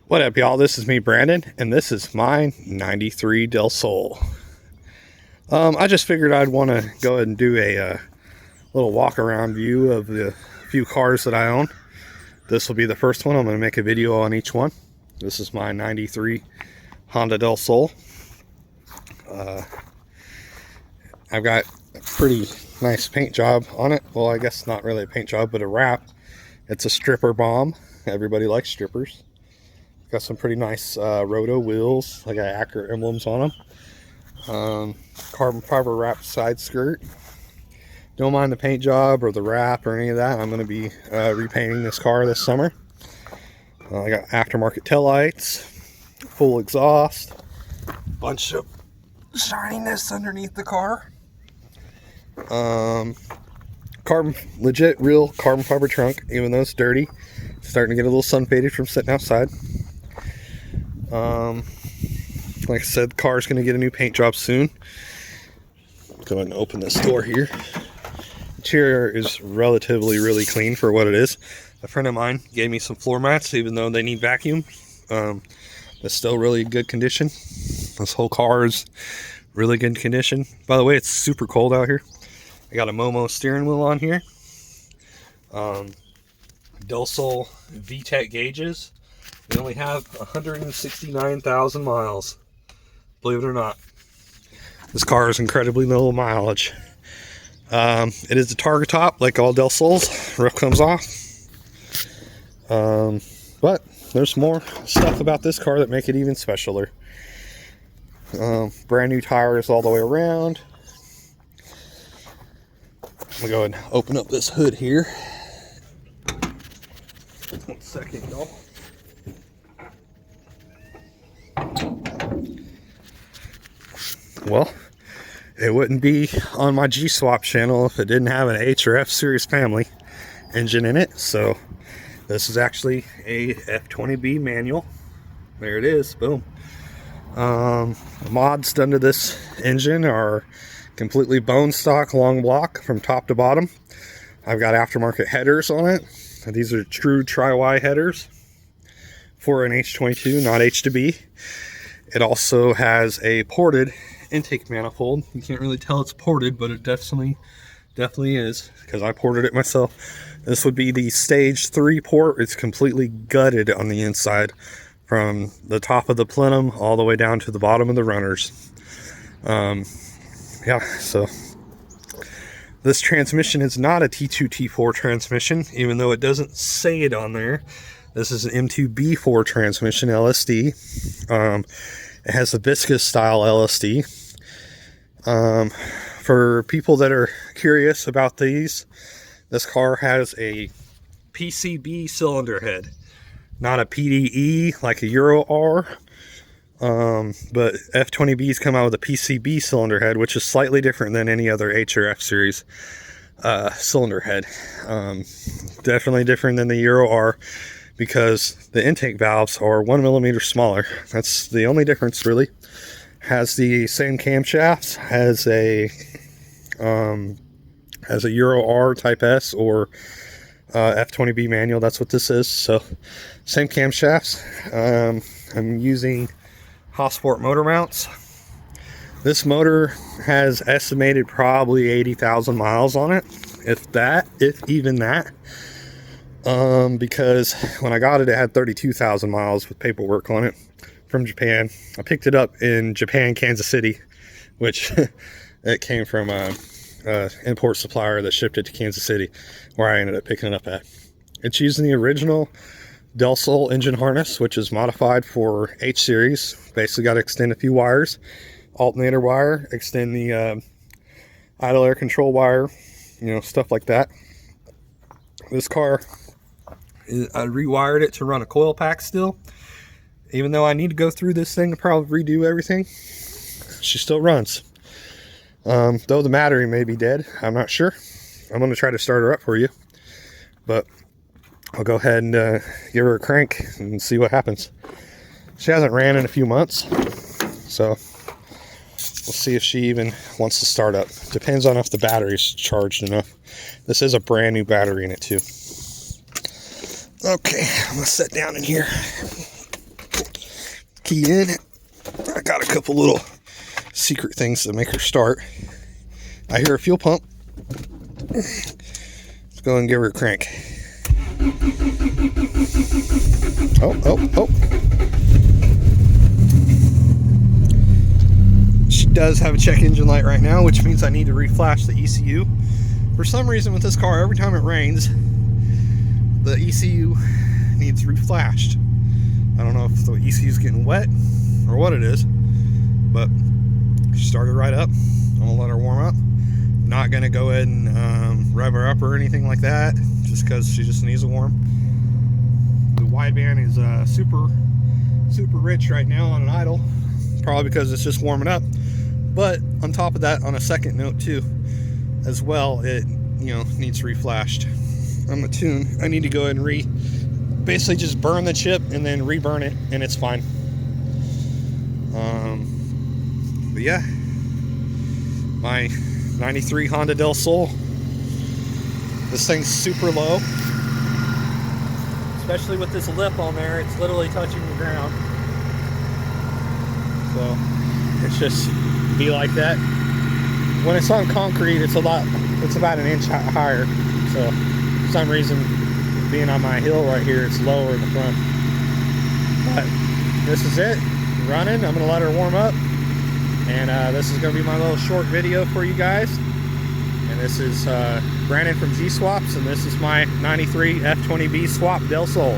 What up, y'all? This is me, Brandon, and this is my 93 Del Sol. I just figured I'd want to go ahead and do a little walk-around view of the few cars that I own. This will be the first one. I'm going to make a video on each one. This is my 93 Honda Del Sol. I've got a pretty nice paint job on it. Well, I guess not really a paint job, but a wrap. It's a stripper bomb. Everybody likes strippers. Got some pretty nice roto wheels. I got accurate emblems on them. Carbon fiber wrap side skirt. Don't mind the paint job or the wrap or any of that. I'm going to be repainting this car this summer. I got aftermarket taillights, full exhaust, bunch of shininess underneath the car. Legit real carbon fiber trunk, even though it's dirty. It's starting to get a little sun faded from sitting outside. Like I said, the car's going to get a new paint job soon. Go ahead and open this door here. Interior is relatively really clean for what it is. A friend of mine gave me some floor mats, even though they need vacuum. It's still really good condition. This whole car is really good condition. By the way, it's super cold out here. I got a Momo steering wheel on here. delsol VTEC gauges. We only have 169,000 miles. Believe it or not. This car is incredibly low mileage. It is a target top, like all Del Sols. Roof comes off. But there's more stuff about this car that make it even specialer. Brand new tires all the way around. I'm gonna go ahead and open up this hood here. 1 second, y'all. Well, it wouldn't be on my Gswaps channel if it didn't have an H or F series family engine in it. So this is actually a f20b manual. There it is. Boom. The mods done to this engine are completely bone stock long block from top to bottom. I've got aftermarket headers on it. These are true tri-Y headers for an H22, not H-2B. It also has a ported intake manifold. You can't really tell it's ported, but it definitely is, because I ported it myself. This would be the stage 3 port. It's completely gutted on the inside from the top of the plenum all the way down to the bottom of the runners. Yeah, so this transmission is not a T2 T4 transmission, even though it doesn't say it on there. This is an M2B4 transmission LSD. It has a viscous style LSD. For people that are curious about these, this car has a PCB cylinder head, not a PDE like a Euro R. But F20Bs come out with a PCB cylinder head, which is slightly different than any other H or F series cylinder head. Definitely different than the Euro R, because the intake valves are 1 millimeter smaller. That's the only difference, really. Has the same camshafts as a Euro R Type S or F20B manual. That's what this is. So same camshafts. I'm using H-Sport motor mounts. This motor has estimated probably 80,000 miles on it, if even that. Because when I got it, it had 32,000 miles with paperwork on it from Japan. I picked it up in Japan, Kansas City, which it came from a import supplier that shipped it to Kansas City, where I ended up picking it up at. It's using the original Del Sol engine harness, which is modified for H-Series. Basically got to extend a few wires, alternator wire, extend the idle air control wire, stuff like that. This car, I rewired it to run a coil pack still. Even though I need to go through this thing to probably redo everything, she still runs. Though the battery may be dead, I'm not sure. I'm going to try to start her up for you, but I'll go ahead and give her a crank and see what happens. She hasn't ran in a few months, so we'll see if she even wants to start up. Depends on if the battery's charged enough. This is a brand new battery in it too. Okay, I'm gonna sit down in here. key in. I got a couple little secret things to make her start. I hear a fuel pump. Let's go and give her a crank. Oh. She does have a check engine light right now, which means I need to reflash the ECU. For some reason with this car, every time it rains, the ECU needs reflashed. I don't know if the ECU is getting wet or what it is, but she started right up. I'm gonna let her warm up. Not gonna go ahead and rev her up or anything like that, just because she just needs a warm. The wideband is super rich right now on an idle, probably because it's just warming up. But on top of that, on a second note too, as well, it needs reflashed. On the tune, I need to go ahead and basically just burn the chip and then reburn it, and it's fine. But yeah, my 93 Honda Del Sol. This thing's super low, especially with this lip on there. It's literally touching the ground, so it's just be like that. When it's on concrete, it's about an inch higher. So for some reason, being on my hill right here, it's lower in the front. But this is it, running. I'm gonna let her warm up, and this is gonna be my little short video for you guys. And this is Brandon from Gswaps, and this is my 93 F20b swap Del Sol.